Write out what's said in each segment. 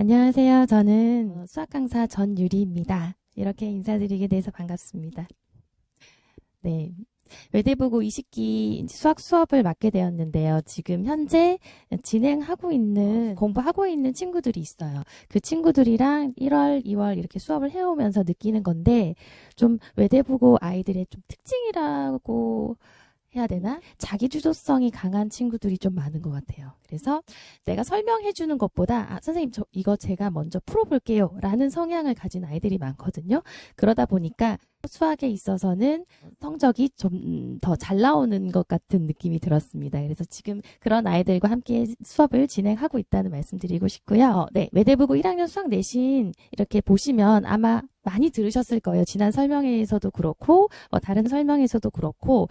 안녕하세요. 저는 수학 강사 전유리입니다. 이렇게 인사드리게 돼서 반갑습니다. 네. 외대부고 20기 수학 수업을 맡게 되었는데요. 지금 현재 진행하고 있는, 공부하고 있는 친구들이 있어요. 그 친구들이랑 1월, 2월 이렇게 수업을 해오면서 느끼는 건데, 좀 외대부고 아이들의 좀 특징이라고 해야 되나? 자기 주도성이 강한 친구들이 좀 많은 것 같아요. 그래서 내가 설명해 주는 것보다 선생님 이거 제가 먼저 풀어볼게요 라는 성향을 가진 아이들이 많거든요. 그러다 보니까 수학에 있어서는 성적이 좀 더 잘 나오는 것 같은 느낌이 들었습니다. 그래서 지금 그런 아이들과 함께 수업을 진행하고 있다는 말씀드리고 싶고요. 네, 외대부고 1학년 수학 내신 이렇게 보시면 아마 많이 들으셨을 거예요. 지난 설명회에서도 그렇고 다른 설명에서도 그렇고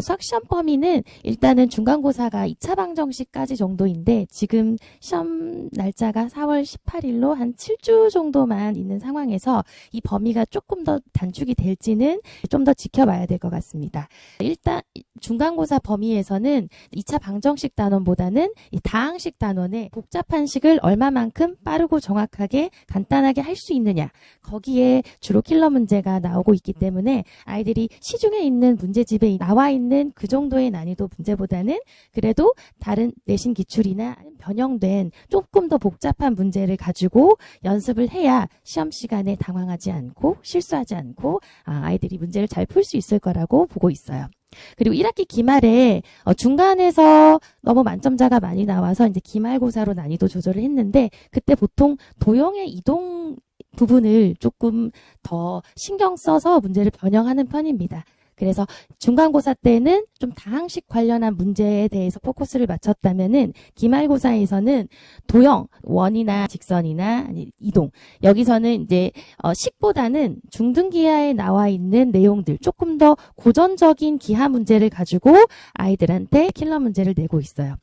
수학 시험 범위는 일단은 중간고사가 2차 방정식까지 정도인데 지금 시험 날짜가 4월 18일로 한 7주 정도만 있는 상황에서 이 범위가 조금 더 단축이 될지는 좀 더 지켜봐야 될 것 같습니다. 일단 중간고사 범위에서는 2차 방정식 단원보다는 이 다항식 단원의 복잡한 식을 얼마만큼 빠르고 정확하게 간단하게 할 수 있느냐, 거기에 주로 킬러 문제가 나오고 있기 때문에 아이들이 시중에 있는 문제집에 나와 있는 그 정도의 난이도 문제보다는 그래도 다른 내신 기출이나 변형된 조금 더 복잡한 문제를 가지고 연습을 해야 시험 시간에 당황하지 않고 실수하지 않고 아이들이 문제를 잘 풀 수 있을 거라고 보고 있어요. 그리고 1학기 기말에 중간에서 너무 만점자가 많이 나와서 이제 기말고사로 난이도 조절을 했는데 그때 보통 도형의 이동 부분을 조금 더 신경 써서 문제를 변형하는 편입니다. 그래서 중간고사 때는 좀 다항식 관련한 문제에 대해서 포커스를 맞췄다면은 기말고사에서는 도형, 원이나 직선이나 이동, 여기서는 이제 식보다는 중등기하에 나와 있는 내용들, 조금 더 고전적인 기하 문제를 가지고 아이들한테 킬러 문제를 내고 있어요.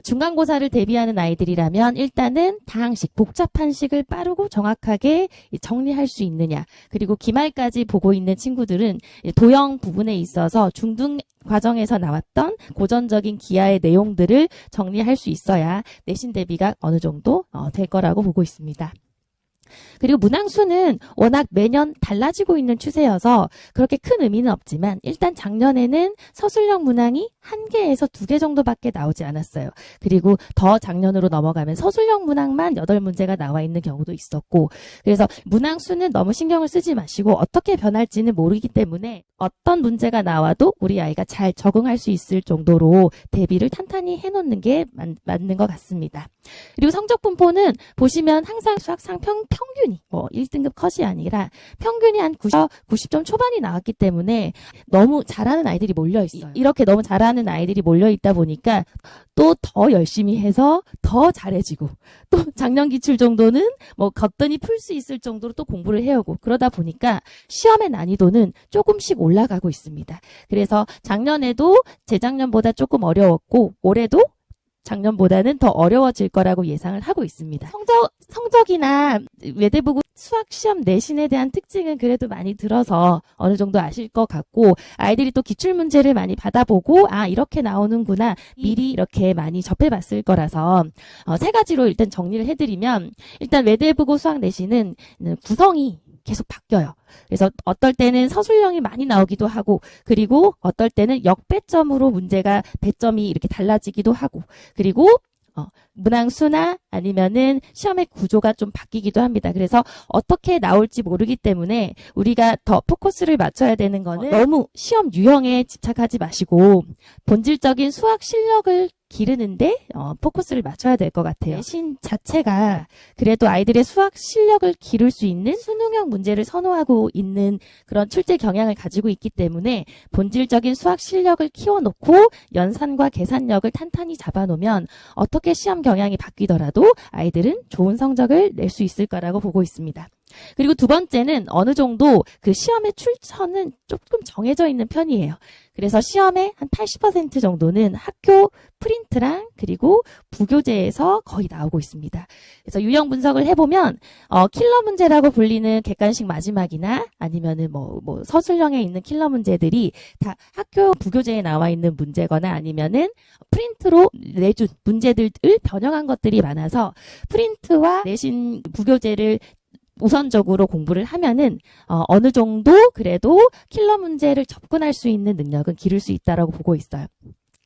중간고사를 대비하는 아이들이라면 일단은 다항식, 복잡한 식을 빠르고 정확하게 정리할 수 있느냐, 그리고 기말까지 보고 있는 친구들은 도형 부분에 있어서 중등 과정에서 나왔던 고전적인 기하의 내용들을 정리할 수 있어야 내신 대비가 어느 정도 될 거라고 보고 있습니다. 그리고 문항수는 워낙 매년 달라지고 있는 추세여서 그렇게 큰 의미는 없지만 일단 작년에는 서술형 문항이 1개에서 2개 정도밖에 나오지 않았어요. 그리고 더 작년으로 넘어가면 서술형 문항만 8문제가 나와 있는 경우도 있었고, 그래서 문항수는 너무 신경을 쓰지 마시고 어떻게 변할지는 모르기 때문에 어떤 문제가 나와도 우리 아이가 잘 적응할 수 있을 정도로 대비를 탄탄히 해놓는 게 맞는 것 같습니다. 그리고 성적 분포는 보시면 항상 수학상 평균이 1등급 컷이 아니라 평균이 한 90점 초반이 나왔기 때문에 너무 잘하는 아이들이 몰려있어요. 이렇게 너무 잘하는 아이들이 몰려있다 보니까 또 더 열심히 해서 더 잘해지고 또 작년 기출 정도는 거뜬히 풀 수 있을 정도로 또 공부를 해오고 그러다 보니까 시험의 난이도는 조금씩 올라가고 있습니다. 그래서 작년에도 재작년보다 조금 어려웠고 올해도 작년보다는 더 어려워질 거라고 예상을 하고 있습니다. 성적이나 외대부고 수학시험 내신에 대한 특징은 그래도 많이 들어서 어느 정도 아실 것 같고, 아이들이 또 기출문제를 많이 받아보고 이렇게 나오는구나 미리 이렇게 많이 접해봤을 거라서 3가지로 일단 정리를 해드리면, 일단 외대부고 수학 내신은 구성이 계속 바뀌어요. 그래서 어떨 때는 서술형이 많이 나오기도 하고, 그리고 어떨 때는 역배점으로 문제가 배점이 이렇게 달라지기도 하고, 그리고 문항수나 아니면은 시험의 구조가 좀 바뀌기도 합니다. 그래서 어떻게 나올지 모르기 때문에 우리가 더 포커스를 맞춰야 되는 거는 너무 시험 유형에 집착하지 마시고 본질적인 수학 실력을 기르는데 포커스를 맞춰야 될 것 같아요. 내신 자체가 그래도 아이들의 수학 실력을 기를 수 있는 수능형 문제를 선호하고 있는 그런 출제 경향을 가지고 있기 때문에 본질적인 수학 실력을 키워놓고 연산과 계산력을 탄탄히 잡아놓으면 어떻게 시험 경향이 바뀌더라도 아이들은 좋은 성적을 낼 수 있을 거라고 보고 있습니다. 그리고 두 번째는 어느 정도 그 시험의 출처는 조금 정해져 있는 편이에요. 그래서 시험의 한 80% 정도는 학교 프린트랑 그리고 부교재에서 거의 나오고 있습니다. 그래서 유형 분석을 해보면 킬러 문제라고 불리는 객관식 마지막이나 아니면은 뭐 서술형에 있는 킬러 문제들이 다 학교 부교재에 나와 있는 문제거나 아니면은 프린트로 내준 문제들을 변형한 것들이 많아서 프린트와 내신 부교재를 우선적으로 공부를 하면은 어느 정도 그래도 킬러 문제를 접근할 수 있는 능력은 기를 수 있다라고 보고 있어요.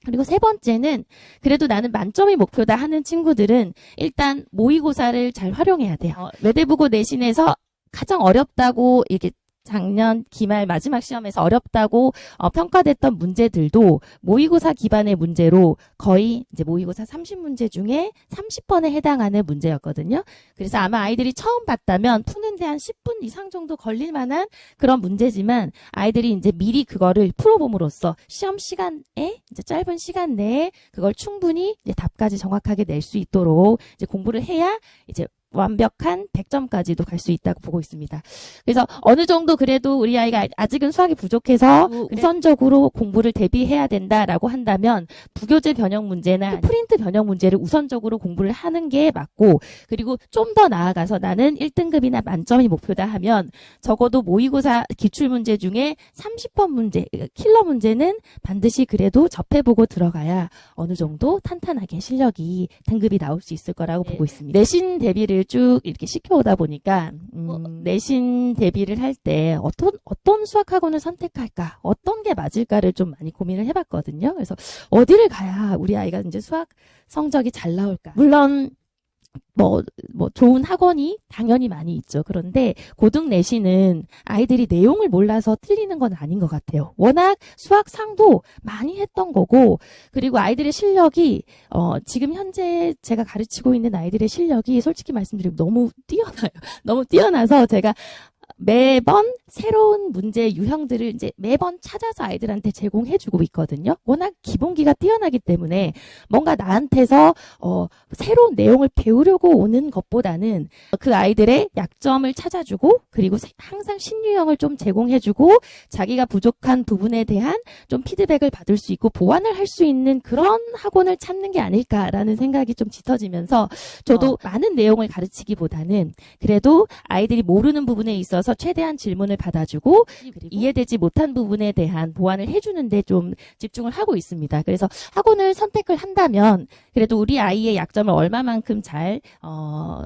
그리고 세 번째는 그래도 나는 만점이 목표다 하는 친구들은 일단 모의고사를 잘 활용해야 돼요. 외대부고 내신에서 가장 어렵다고 이게 작년 기말 마지막 시험에서 어렵다고 평가됐던 문제들도 모의고사 기반의 문제로 거의 이제 모의고사 30문제 중에 30번에 해당하는 문제였거든요. 그래서 아마 아이들이 처음 봤다면 푸는데 한 10분 이상 정도 걸릴 만한 그런 문제지만 아이들이 이제 미리 그거를 풀어봄으로써 시험 시간에 이제 짧은 시간 내에 그걸 충분히 이제 답까지 정확하게 낼 수 있도록 이제 공부를 해야 이제 완벽한 100점까지도 갈 수 있다고 보고 있습니다. 그래서 어느 정도 그래도 우리 아이가 아직은 수학이 부족해서 우선적으로 공부를 대비해야 된다라고 한다면 부교재 변형 문제나 프린트 변형 문제를 우선적으로 공부를 하는 게 맞고 그리고 좀 더 나아가서 나는 1등급이나 만점이 목표다 하면 적어도 모의고사 기출문제 중에 30번 문제, 킬러 문제는 반드시 그래도 접해보고 들어가야 어느 정도 탄탄하게 실력이 등급이 나올 수 있을 거라고 보고 있습니다. 내신 대비를 쭉 이렇게 시켜오다 보니까 내신 대비를 할 때 어떤 수학학원을 선택할까 어떤 게 맞을까를 좀 많이 고민을 해봤거든요. 그래서 어디를 가야 우리 아이가 이제 수학 성적이 잘 나올까. 물론 뭐 좋은 학원이 당연히 많이 있죠. 그런데 고등 내신은 아이들이 내용을 몰라서 틀리는 건 아닌 것 같아요. 워낙 수학상도 많이 했던 거고 그리고 아이들의 실력이 지금 현재 제가 가르치고 있는 아이들의 실력이 솔직히 말씀드리면 너무 뛰어나요. 너무 뛰어나서 제가 매번 새로운 문제 유형들을 이제 매번 찾아서 아이들한테 제공해주고 있거든요. 워낙 기본기가 뛰어나기 때문에 뭔가 나한테서 새로운 내용을 배우려고 오는 것보다는 그 아이들의 약점을 찾아주고 그리고 항상 신유형을 좀 제공해주고 자기가 부족한 부분에 대한 좀 피드백을 받을 수 있고 보완을 할 수 있는 그런 학원을 찾는 게 아닐까라는 생각이 좀 짙어지면서 저도 많은 내용을 가르치기보다는 그래도 아이들이 모르는 부분에 있어서 최대한 질문을 받아주고 이해되지 못한 부분에 대한 보완을 해주는데 좀 집중을 하고 있습니다. 그래서 학원을 선택을 한다면 그래도 우리 아이의 약점을 얼마만큼 잘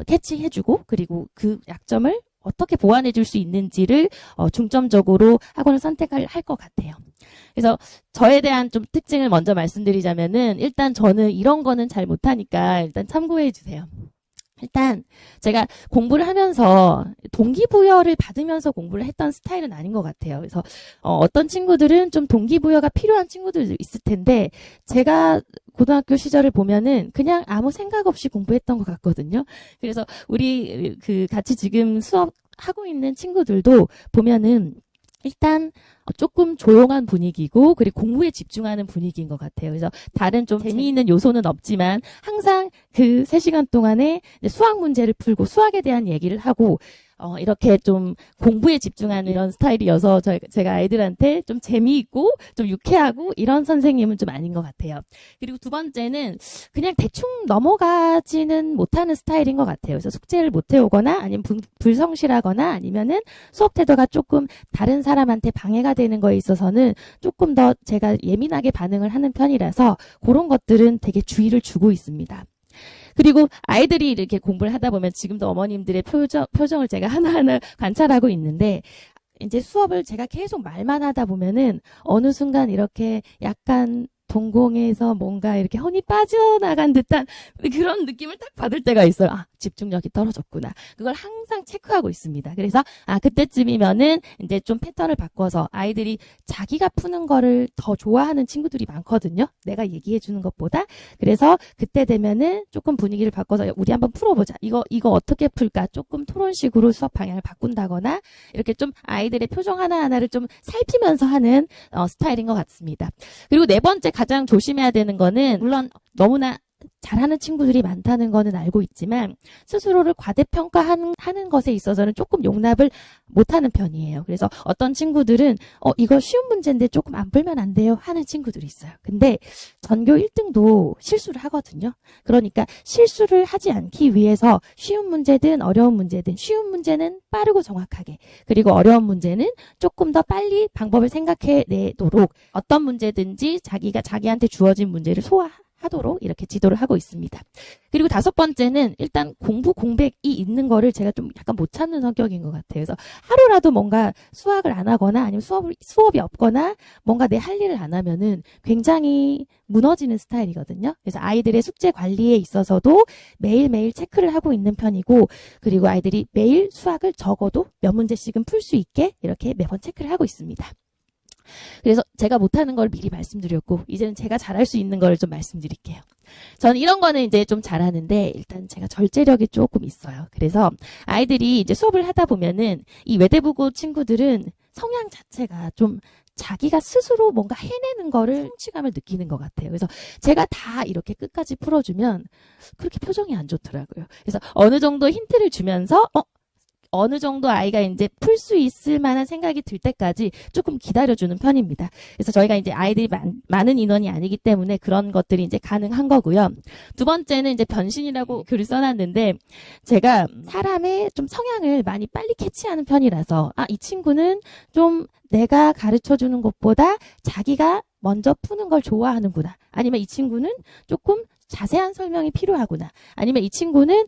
캐치해주고 그리고 그 약점을 어떻게 보완해 줄 수 있는지를 중점적으로 학원을 선택할 것 같아요. 그래서 저에 대한 좀 특징을 먼저 말씀드리자면은 일단 저는 이런 거는 잘 못하니까 일단 참고해 주세요. 일단 제가 공부를 하면서 동기부여를 받으면서 공부를 했던 스타일은 아닌 것 같아요. 그래서 어떤 친구들은 좀 동기부여가 필요한 친구들도 있을 텐데 제가 고등학교 시절을 보면은 그냥 아무 생각 없이 공부했던 것 같거든요. 그래서 우리 같이 지금 수업하고 있는 친구들도 보면은 일단 조금 조용한 분위기고 그리고 공부에 집중하는 분위기인 것 같아요. 그래서 다른 좀 재미있는 요소는 없지만 항상 그 3시간 동안에 수학 문제를 풀고 수학에 대한 얘기를 하고 이렇게 좀 공부에 집중하는 이런 스타일이어서 제가 아이들한테 좀 재미있고 좀 유쾌하고 이런 선생님은 좀 아닌 것 같아요. 그리고 두 번째는 그냥 대충 넘어가지는 못하는 스타일인 것 같아요. 그래서 숙제를 못 해오거나 아니면 불성실하거나 아니면은 수업 태도가 조금 다른 사람한테 방해가 되는 거에 있어서는 조금 더 제가 예민하게 반응을 하는 편이라서 그런 것들은 되게 주의를 주고 있습니다. 그리고 아이들이 이렇게 공부를 하다 보면 지금도 어머님들의 표정을 제가 하나하나 관찰하고 있는데 이제 수업을 제가 계속 말만 하다 보면은 어느 순간 이렇게 약간 동공에서 뭔가 이렇게 혼이 빠져나간 듯한 그런 느낌을 딱 받을 때가 있어요. 아, 집중력이 떨어졌구나. 그걸 항상 체크하고 있습니다. 그래서 그때쯤이면은 이제 좀 패턴을 바꿔서 아이들이 자기가 푸는 거를 더 좋아하는 친구들이 많거든요. 내가 얘기해 주는 것보다. 그래서 그때 되면은 조금 분위기를 바꿔서 우리 한번 풀어보자. 이거 어떻게 풀까? 조금 토론식으로 수업 방향을 바꾼다거나 이렇게 좀 아이들의 표정 하나하나를 좀 살피면서 하는 스타일인 것 같습니다. 그리고 네 번째 가장 조심해야 되는 거는 물론 너무나 잘하는 친구들이 많다는 거는 알고 있지만 스스로를 과대평가하는 것에 있어서는 조금 용납을 못하는 편이에요. 그래서 어떤 친구들은 이거 쉬운 문제인데 조금 안 풀면 안 돼요 하는 친구들이 있어요. 근데 전교 1등도 실수를 하거든요. 그러니까 실수를 하지 않기 위해서 쉬운 문제든 어려운 문제든 쉬운 문제는 빠르고 정확하게, 그리고 어려운 문제는 조금 더 빨리 방법을 생각해내도록 어떤 문제든지 자기한테 주어진 문제를 소화하도록 이렇게 지도를 하고 있습니다. 그리고 5번째는 일단 공백이 있는 거를 제가 좀 약간 못 찾는 성격인 것 같아요. 그래서 하루라도 뭔가 수학을 안 하거나 아니면 수업이 없거나 뭔가 내 할 일을 안 하면은 굉장히 무너지는 스타일이거든요. 그래서 아이들의 숙제 관리에 있어서도 매일매일 체크를 하고 있는 편이고, 그리고 아이들이 매일 수학을 적어도 몇 문제씩은 풀 수 있게 이렇게 매번 체크를 하고 있습니다. 그래서 제가 못하는 걸 미리 말씀드렸고, 이제는 제가 잘할 수 있는 걸 좀 말씀드릴게요. 저는 이런 거는 이제 좀 잘하는데, 일단 제가 절제력이 조금 있어요. 그래서 아이들이 이제 수업을 하다 보면은 이 외대부고 친구들은 성향 자체가 좀 자기가 스스로 뭔가 해내는 거를 성취감을 느끼는 것 같아요. 그래서 제가 다 이렇게 끝까지 풀어주면 그렇게 표정이 안 좋더라고요. 그래서 어느 정도 힌트를 주면서 어느 정도 아이가 이제 풀 수 있을 만한 생각이 들 때까지 조금 기다려주는 편입니다. 그래서 저희가 이제 아이들이 많은 인원이 아니기 때문에 그런 것들이 이제 가능한 거고요. 2번째는 이제 변신이라고 글을 써놨는데, 제가 사람의 좀 성향을 많이 빨리 캐치하는 편이라서 이 친구는 좀 내가 가르쳐주는 것보다 자기가 먼저 푸는 걸 좋아하는구나, 아니면 이 친구는 조금 자세한 설명이 필요하구나, 아니면 이 친구는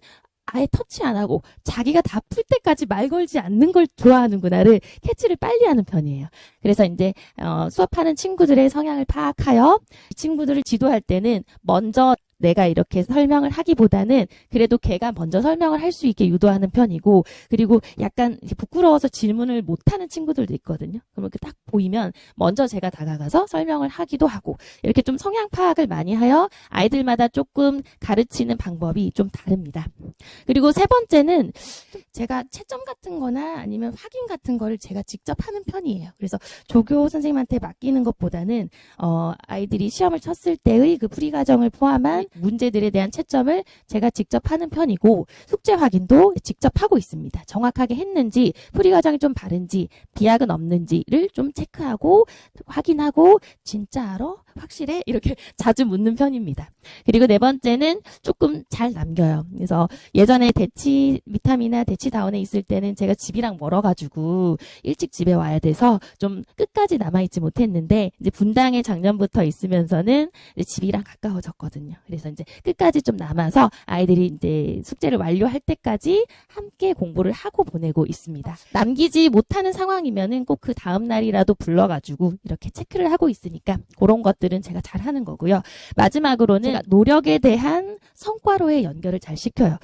아예 터치 안 하고 자기가 다 풀 때까지 말 걸지 않는 걸 좋아하는구나를 캐치를 빨리 하는 편이에요. 그래서 이제 수업하는 친구들의 성향을 파악하여 이 친구들을 지도할 때는 먼저 내가 이렇게 설명을 하기보다는 그래도 걔가 먼저 설명을 할 수 있게 유도하는 편이고, 그리고 약간 부끄러워서 질문을 못하는 친구들도 있거든요. 그러면 딱 보이면 먼저 제가 다가가서 설명을 하기도 하고, 이렇게 좀 성향 파악을 많이 하여 아이들마다 조금 가르치는 방법이 좀 다릅니다. 그리고 3번째는 제가 채점 같은 거나 아니면 확인 같은 거를 제가 직접 하는 편이에요. 그래서 조교 선생님한테 맡기는 것보다는 아이들이 시험을 쳤을 때의 그 풀이 과정을 포함한 문제들에 대한 채점을 제가 직접 하는 편이고, 숙제 확인도 직접 하고 있습니다. 정확하게 했는지, 풀이 과정이 좀 바른지, 비약은 없는지를 좀 체크하고 확인하고, 진짜 알아? 확실해? 이렇게 자주 묻는 편입니다. 그리고 4번째는 조금 잘 남겨요. 그래서 예전에 미탐이나 대치다운에 있을 때는 제가 집이랑 멀어가지고 일찍 집에 와야 돼서 좀 끝까지 남아있지 못했는데, 이제 분당에 작년부터 있으면서는 이제 집이랑 가까워졌거든요. 그래서 이제 끝까지 좀 남아서 아이들이 이제 숙제를 완료할 때까지 함께 공부를 하고 보내고 있습니다. 남기지 못하는 상황이면은 꼭 그 다음 날이라도 불러가지고 이렇게 체크를 하고 있으니까 그런 것들은 제가 잘하는 거고요. 마지막으로는 제가 노력에 대한 성과로의 연결을 잘 시켜요.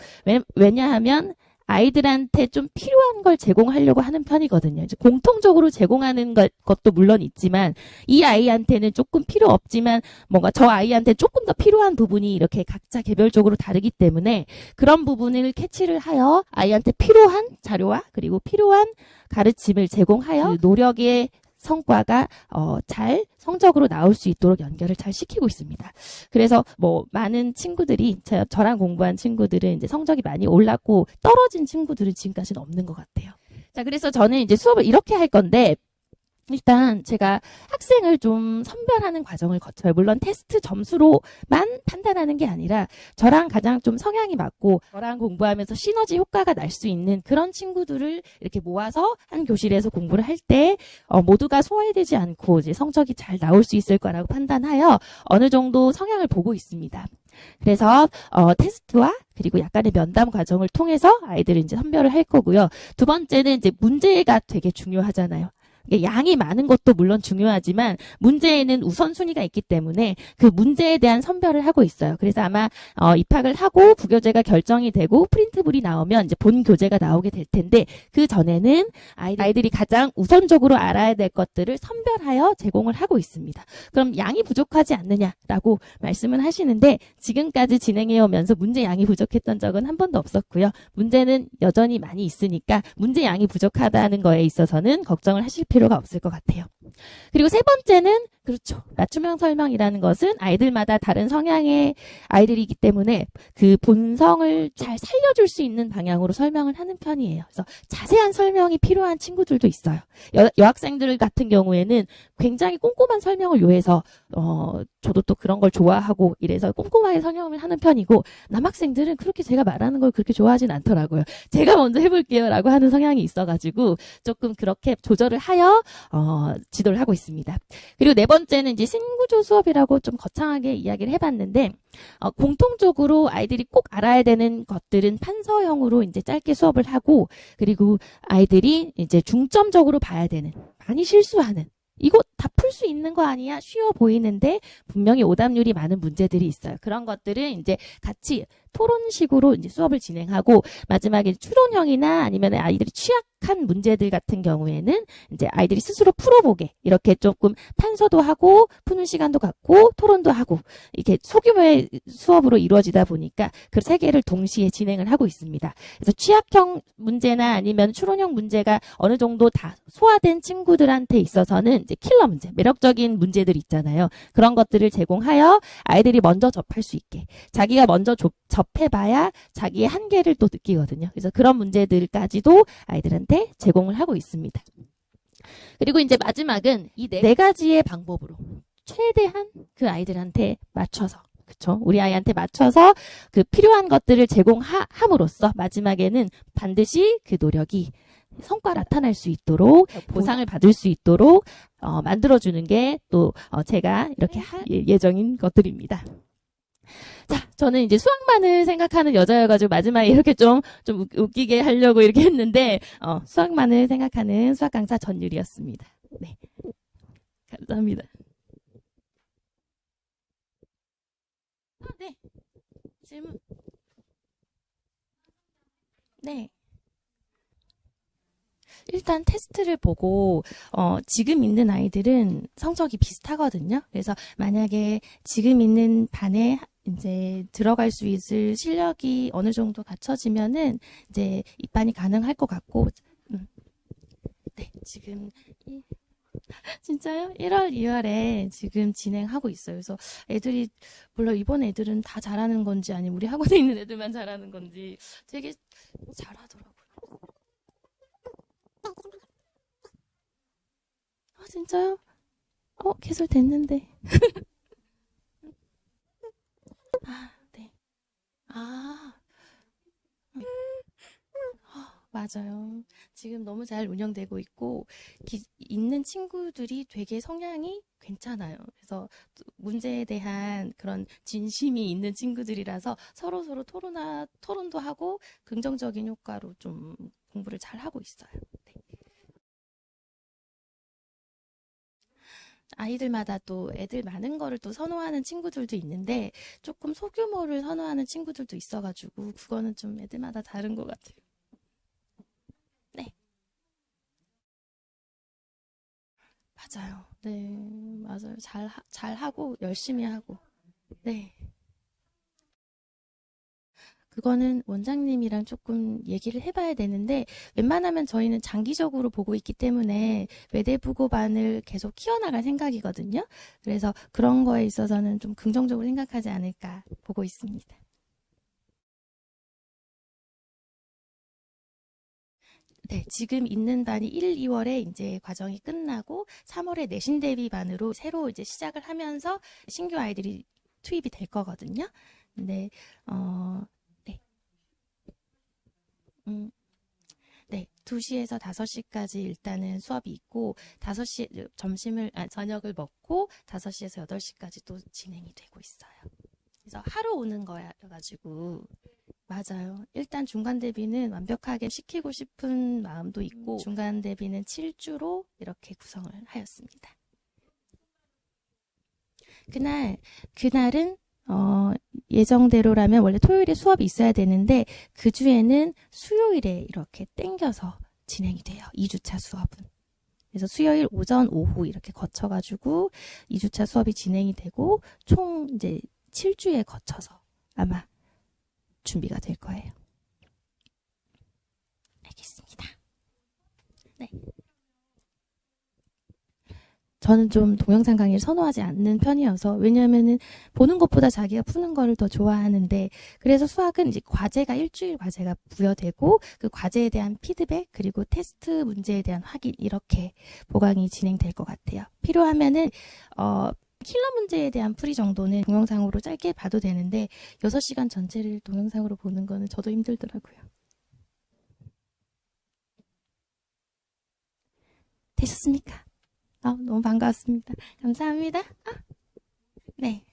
왜냐하면 아이들한테 좀 필요한 걸 제공하려고 하는 편이거든요. 이제 공통적으로 제공하는 것도 물론 있지만, 이 아이한테는 조금 필요 없지만 뭔가 저 아이한테 조금 더 필요한 부분이 이렇게 각자 개별적으로 다르기 때문에 그런 부분을 캐치를 하여 아이한테 필요한 자료와 그리고 필요한 가르침을 제공하여 그 노력의 성과가 잘 성적으로 나올 수 있도록 연결을 잘 시키고 있습니다. 그래서 많은 친구들이 저랑 공부한 친구들은 이제 성적이 많이 올랐고, 떨어진 친구들은 지금까지는 없는 것 같아요. 자, 그래서 저는 이제 수업을 이렇게 할 건데, 일단 제가 학생을 좀 선별하는 과정을 거쳐요. 물론 테스트 점수로만 판단하는 게 아니라 저랑 가장 좀 성향이 맞고 저랑 공부하면서 시너지 효과가 날 수 있는 그런 친구들을 이렇게 모아서 한 교실에서 공부를 할 때 모두가 소외되지 않고 이제 성적이 잘 나올 수 있을 거라고 판단하여 어느 정도 성향을 보고 있습니다. 그래서 테스트와 그리고 약간의 면담 과정을 통해서 아이들을 이제 선별을 할 거고요. 2번째는 이제 문제가 되게 중요하잖아요. 양이 많은 것도 물론 중요하지만 문제에는 우선순위가 있기 때문에 그 문제에 대한 선별을 하고 있어요. 그래서 아마 입학을 하고 부교재가 결정이 되고 프린트물이 나오면 이제 본 교재가 나오게 될 텐데, 그 전에는 아이들이 가장 우선적으로 알아야 될 것들을 선별하여 제공을 하고 있습니다. 그럼 양이 부족하지 않느냐라고 말씀은 하시는데, 지금까지 진행해 오면서 문제 양이 부족했던 적은 한 번도 없었고요. 문제는 여전히 많이 있으니까 문제 양이 부족하다는 거에 있어서는 걱정을 하실 필요가 없을 것 같아요. 그리고 세 번째는 그렇죠. 맞춤형 설명이라는 것은 아이들마다 다른 성향의 아이들이기 때문에 그 본성을 잘 살려줄 수 있는 방향으로 설명을 하는 편이에요. 그래서 자세한 설명이 필요한 친구들도 있어요. 여학생들 같은 경우에는 굉장히 꼼꼼한 설명을 요해서 저도 또 그런 걸 좋아하고 이래서 꼼꼼하게 설명을 하는 편이고, 남학생들은 그렇게 제가 말하는 걸 그렇게 좋아하진 않더라고요. 제가 먼저 해볼게요 라고 하는 성향이 있어가지고 조금 그렇게 조절을 하여 지도를 하고 있습니다. 그리고 네 번째는 이제 신구조 수업이라고 좀 거창하게 이야기를 해봤는데, 공통적으로 아이들이 꼭 알아야 되는 것들은 판서형으로 이제 짧게 수업을 하고, 그리고 아이들이 이제 중점적으로 봐야 되는, 많이 실수하는, 이거 다 풀 수 있는 거 아니야? 쉬워 보이는데 분명히 오답률이 많은 문제들이 있어요. 그런 것들은 이제 같이 토론식으로 이제 수업을 진행하고, 마지막에 추론형이나 아니면 아이들이 취약한 문제들 같은 경우에는 이제 아이들이 스스로 풀어보게, 이렇게 조금 판서도 하고 푸는 시간도 갖고 토론도 하고, 이렇게 소규모의 수업으로 이루어지다 보니까 그 세 개를 동시에 진행을 하고 있습니다. 그래서 취약형 문제나 아니면 추론형 문제가 어느 정도 다 소화된 친구들한테 있어서는 이제 킬러 문제, 매력적인 문제들 있잖아요. 그런 것들을 제공하여 아이들이 먼저 접할 수 있게, 자기가 먼저 접해봐야 자기의 한계를 또 느끼거든요. 그래서 그런 문제들까지도 아이들한테 제공을 하고 있습니다. 그리고 이제 마지막은 이 네 가지의 방법으로 최대한 그 아이들한테 맞춰서, 그쵸? 우리 아이한테 맞춰서 그 필요한 것들을 제공함으로써 마지막에는 반드시 그 노력이 성과 나타날 수 있도록, 보상을 받을 수 있도록 만들어주는 게 또 제가 이렇게 할 예정인 것들입니다. 자, 저는 이제 수학만을 생각하는 여자여가지고 마지막에 이렇게 좀 웃기게 하려고 이렇게 했는데, 수학만을 생각하는 수학 강사 전유리였습니다. 네. 감사합니다. 네. 질문. 네. 일단 테스트를 보고 지금 있는 아이들은 성적이 비슷하거든요. 그래서 만약에 지금 있는 반에 이제 들어갈 수 있을 실력이 어느 정도 갖춰지면은 이제 입반이 가능할 것 같고, 네, 지금 진짜요? 1월, 2월에 지금 진행하고 있어요. 그래서 애들이, 물론 이번 애들은 다 잘하는 건지 아니면 우리 학원에 있는 애들만 잘하는 건지 되게 잘하더라고요. 진짜요? 개설됐는데. 네. 아, 맞아요. 지금 너무 잘 운영되고 있고, 있는 친구들이 되게 성향이 괜찮아요. 그래서 문제에 대한 그런 진심이 있는 친구들이라서 서로서로 토론도 하고 긍정적인 효과로 좀 공부를 잘 하고 있어요. 네. 아이들마다 또 애들 많은 거를 또 선호하는 친구들도 있는데, 조금 소규모를 선호하는 친구들도 있어가지고 그거는 좀 애들마다 다른 것 같아요. 네, 맞아요. 네, 맞아요. 잘하고 열심히 하고. 네. 그거는 원장님이랑 조금 얘기를 해봐야 되는데, 웬만하면 저희는 장기적으로 보고 있기 때문에 외대부고반을 계속 키워나갈 생각이거든요. 그래서 그런 거에 있어서는 좀 긍정적으로 생각하지 않을까 보고 있습니다. 네, 지금 있는 반이 1, 2월에 이제 과정이 끝나고 3월에 내신 대비 반으로 새로 이제 시작을 하면서 신규 아이들이 투입이 될 거거든요. 근데 네. 음, 네, 2시에서 5시까지 일단은 수업이 있고, 5시 저녁을 먹고 5시에서 8시까지 또 진행이 되고 있어요. 그래서 하루 오는 거여가지고, 맞아요. 일단 중간 대비는 완벽하게 시키고 싶은 마음도 있고, 중간 대비는 7주로 이렇게 구성을 하였습니다. 그날은 예정대로라면 원래 토요일에 수업이 있어야 되는데, 그 주에는 수요일에 이렇게 땡겨서 진행이 돼요. 2주차 수업은. 그래서 수요일 오전, 오후 이렇게 거쳐가지고 2주차 수업이 진행이 되고, 총 이제 7주에 거쳐서 아마 준비가 될 거예요. 알겠습니다. 네. 저는 좀 동영상 강의를 선호하지 않는 편이어서, 왜냐하면은 보는 것보다 자기가 푸는 거를 더 좋아하는데, 그래서 수학은 이제 과제가 일주일 과제가 부여되고, 그 과제에 대한 피드백, 그리고 테스트 문제에 대한 확인, 이렇게 보강이 진행될 것 같아요. 필요하면은, 킬러 문제에 대한 풀이 정도는 동영상으로 짧게 봐도 되는데, 6시간 전체를 동영상으로 보는 거는 저도 힘들더라고요. 되셨습니까? 너무 반가웠습니다. 감사합니다. 네.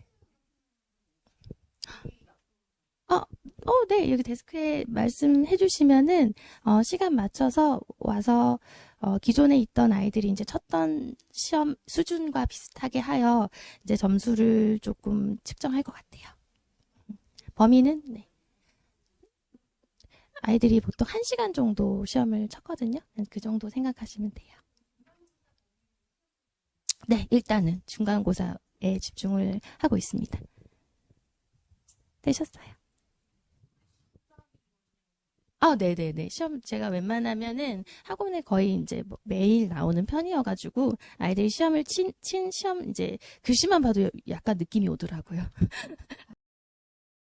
네. 여기 데스크에 말씀해 주시면은, 시간 맞춰서 와서, 기존에 있던 아이들이 이제 쳤던 시험 수준과 비슷하게 하여 이제 점수를 조금 측정할 것 같아요. 범위는, 네. 아이들이 보통 1시간 정도 시험을 쳤거든요. 그 정도 생각하시면 돼요. 네, 일단은 중간고사에 집중을 하고 있습니다. 되셨어요? 네네네. 시험 제가 웬만하면은 학원에 거의 이제 뭐 매일 나오는 편이어가지고 아이들이 시험을 친 시험 이제 글씨만 봐도 약간 느낌이 오더라고요.